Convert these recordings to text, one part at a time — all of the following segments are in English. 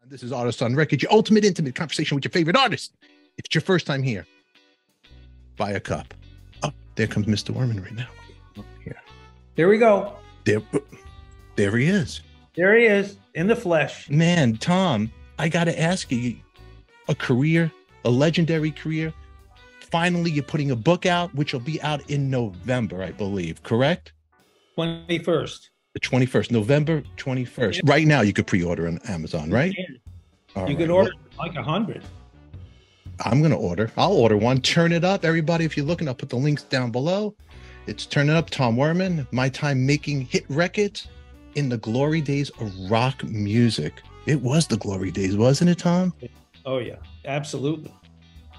This is Artist on Record, your ultimate intimate conversation with your favorite artist. If it's your first time here, buy a cup. Oh, there comes Mr. Werman right now. Here we go. There he is. There he is in the flesh. Man, Tom, I got to ask you, a legendary career. Finally, you're putting a book out, which will be out in November, I believe, correct? 21st. The 21st, November 21st. Yeah. Right now, you could pre-order on Amazon, right? You could order like 100. I'm going to order. I'll order one. Turn It Up. Everybody, if you're looking, I'll put the links down below. It's Turn It Up, Tom Werman. My time making hit records in the glory days of rock music. It was the glory days, wasn't it, Tom? Oh, yeah. Absolutely.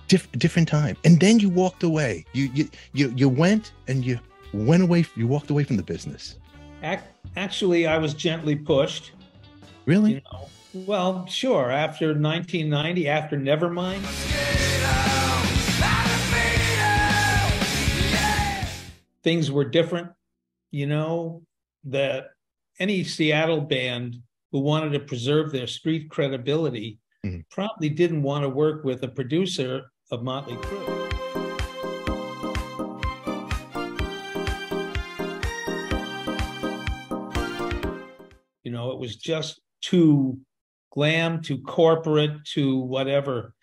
Different time. And then you walked away. You went and you went away. You walked away from the business. Actually, I was gently pushed. Really? You know? Well, sure. After 1990, after Nevermind. Things were different. You know, that any Seattle band who wanted to preserve their street credibility probably didn't want to work with a producer of Motley Crue. You know, it was just too glam, too corporate, too whatever,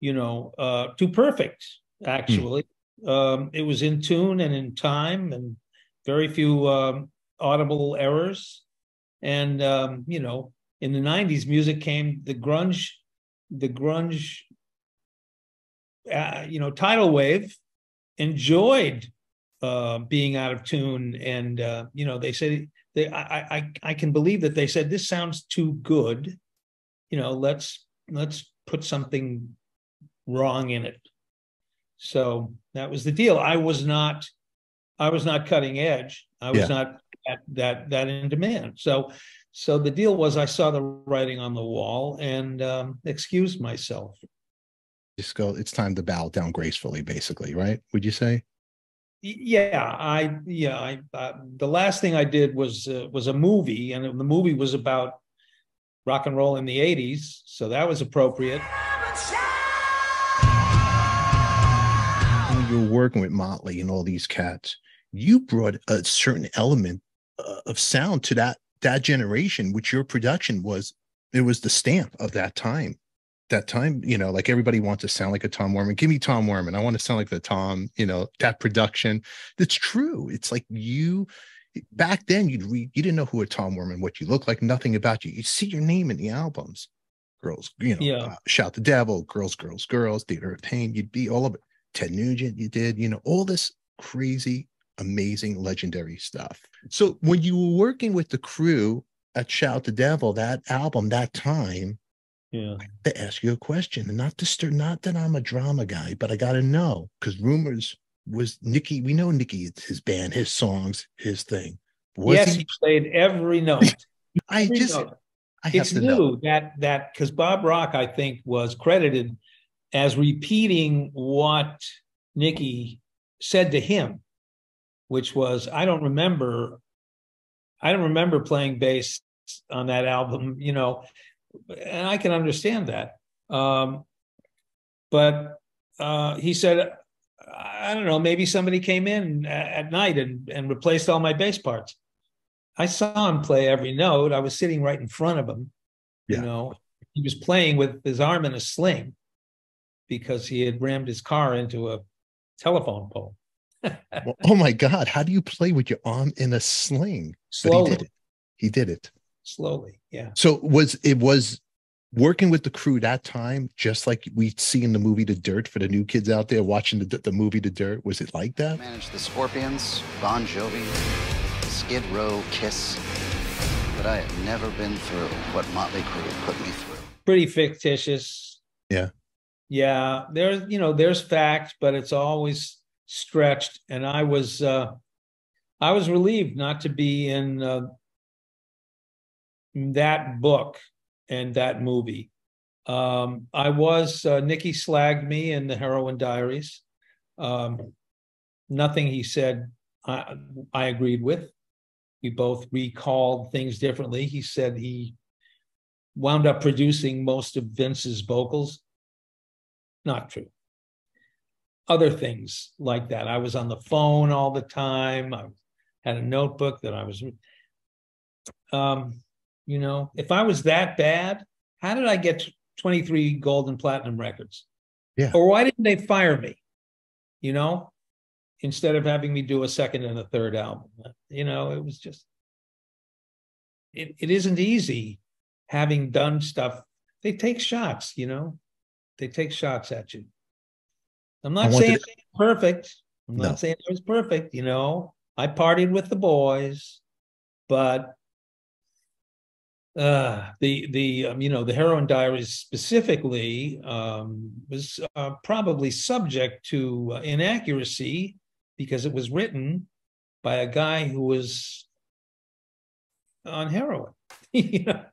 you know, too perfect, actually. It was in tune and in time and very few audible errors. And, you know, in the 90s, music came, the grunge, you know, tidal wave enjoyed being out of tune. And, you know, they said, I can believe that they said, this sounds too good. You know, let's put something wrong in it. So that was the deal. I was not cutting edge. I was not that in demand. So the deal was I saw the writing on the wall and excused myself. Just go, it's time to bow down gracefully, basically, right? Would you say? Yeah, the last thing I did was a movie, and the movie was about rock and roll in the 80s, so that was appropriate. When you were working with Motley and all these cats, you brought a certain element of sound to that generation, which your production was. It was the stamp of that time. That time, you know, like everybody wants to sound like a Tom Werman. Give me Tom Werman. I want to sound like the Tom, you know, that production. That's true. It's like you, back then, you didn't know who a Tom Werman, what you look like, nothing about you. You see your name in the albums. Girls, you know, Shout the Devil, Girls, Girls, Girls, Theater of Pain. You'd be all of it. Ted Nugent, you did, you know, all this crazy, amazing, legendary stuff. So when you were working with the crew at Shout the Devil, that album, that time, I have to ask you a question, and not that I'm a drama guy, but I got to know, because Rumors was Nikki. We know Nikki, his band, his songs, his thing. Yes, he played every note. I have to know that because Bob Rock, I think, was credited as repeating what Nikki said to him, which was, I don't remember playing bass on that album, you know. And I can understand that. But he said, I don't know, maybe somebody came in at night and replaced all my bass parts. I saw him play every note. I was sitting right in front of him. You know, he was playing with his arm in a sling because he had rammed his car into a telephone pole. Well, oh my God. How do you play with your arm in a sling? Slowly. But he did it. Slowly, yeah. So it was working with the crew that time, just like we see in the movie The Dirt, for the new kids out there watching the movie The Dirt? Was it like that? Managed the Scorpions, Bon Jovi, Skid Row, Kiss, but I have never been through what Motley Crue put me through. Pretty fictitious. Yeah. Yeah, there's fact, but it's always stretched. And I was relieved not to be in that book and that movie. Nikki slagged me in the Heroin Diaries. Nothing he said I agreed with. We both recalled things differently. He said he wound up producing most of Vince's vocals. Not true. Other things like that. I was on the phone all the time. I had a notebook that I was, you know, if I was that bad, how did I get 23 gold and platinum records? Yeah. Or why didn't they fire me? You know, instead of having me do a second and a third album. You know, it was just, it isn't easy having done stuff. They take shots, you know, they take shots at you. I'm not saying it was perfect. I'm not saying it was perfect. You know, I partied with the boys, but you know, the Heroin Diaries specifically was probably subject to inaccuracy because it was written by a guy who was on heroin. You know,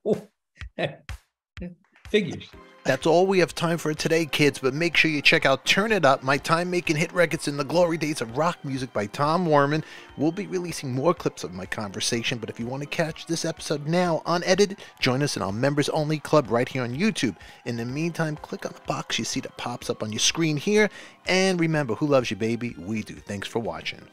figures. That's all we have time for today, kids, but make sure you check out Turn It Up, my time making hit records in the glory days of rock music by Tom Werman. We'll be releasing more clips of my conversation, but if you want to catch this episode now unedited, join us in our members only club right here on YouTube. In the meantime, click on the box you see that pops up on your screen here, and remember, who loves you, baby? We do. Thanks for watching.